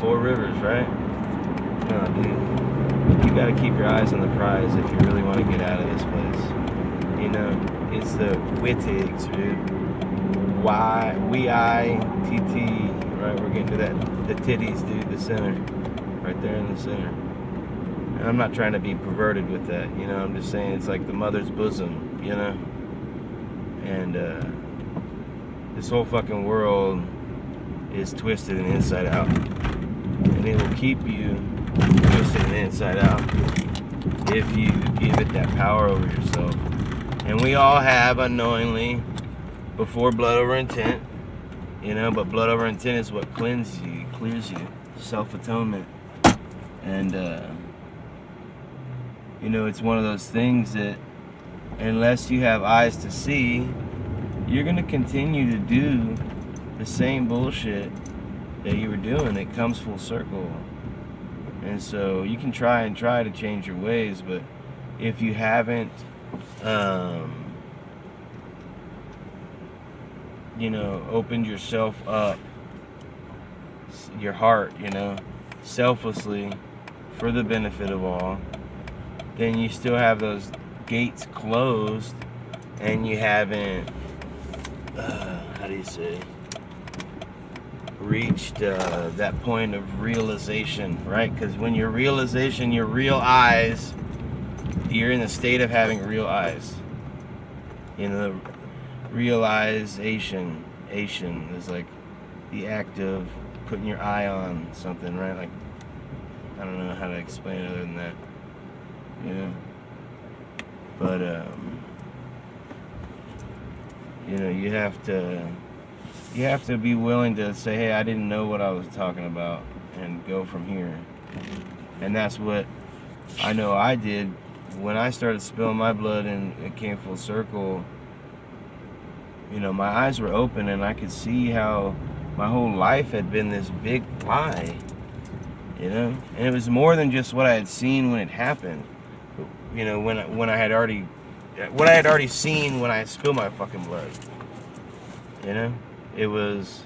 four rivers, right? No, dude. You gotta keep your eyes on the prize if you really want to get out of this place. You know, it's the Wittigs, dude. Y-W-I-T-T, right? We're getting to that. The titties, dude, the center. Right there in the center. And I'm not trying to be perverted with that, you know, I'm just saying it's like the mother's bosom, you know? And this whole fucking world is twisted and inside out. And it will keep you twisted and inside out if you give it that power over yourself. And we all have unknowingly before blood over intent, you know, but blood over intent is what clears you, self-atonement. And you know, it's one of those things that unless you have eyes to see, you're gonna continue to do the same bullshit that you were doing. It comes full circle. And so you can try to change your ways, but if you haven't you know, opened yourself up, your heart, you know, selflessly for the benefit of all, then you still have those gates closed and you haven't how do you say, reached that point of realization, right? Because when your realization, your real eyes, you're in a state of having real eyes. You know, realization is like the act of putting your eye on something, right? Like, I don't know how to explain it other than that, you know? But you know, you have to be willing to say, hey, I didn't know what I was talking about, and go from here. And that's what I know I did when I started spilling my blood and it came full circle. You know, my eyes were open and I could see how my whole life had been this big lie, you know? And it was more than just what I had seen when it happened. You know, when I had already, what I had already seen when I spilled my fucking blood. You know? It was,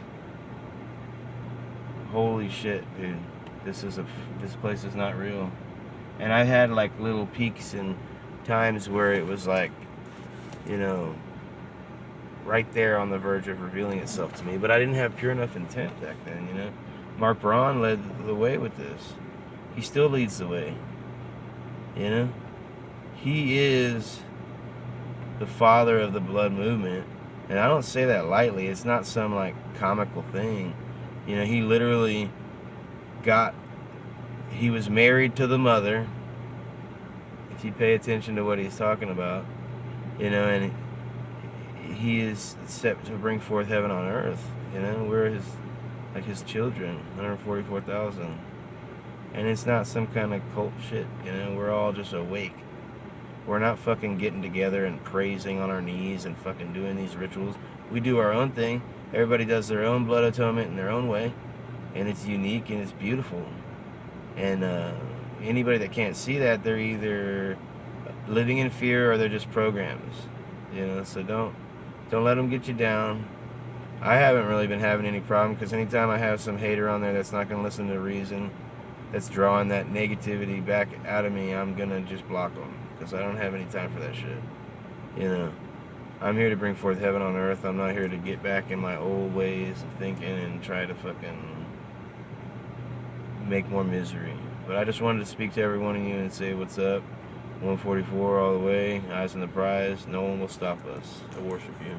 holy shit, dude. This place is not real. And I had like little peaks and times where it was like, you know, right there on the verge of revealing itself to me. But I didn't have pure enough intent back then, you know? Mark Braun led the way with this. He still leads the way. You know? He is the father of the blood movement. And I don't say that lightly. It's not some like comical thing. You know, he literally he was married to the mother. If you pay attention to what he's talking about, you know, and he is set to bring forth heaven on earth. You know, we're his children, 144,000. And it's not some kind of cult shit, you know, we're all just awake. We're not fucking getting together and praising on our knees and fucking doing these rituals. We do our own thing. Everybody does their own blood atonement in their own way. And it's unique and it's beautiful. And anybody that can't see that, they're either living in fear or they're just programs. You know, so don't let them get you down. I haven't really been having any problem, because anytime I have some hater on there that's not going to listen to reason, that's drawing that negativity back out of me, I'm going to just block them, because I don't have any time for that shit. You know, I'm here to bring forth heaven on earth. I'm not here to get back in my old ways of thinking and try to fucking make more misery. But I just wanted to speak to every one of you and say what's up. 144 all the way, eyes on the prize. No one will stop us. I worship you.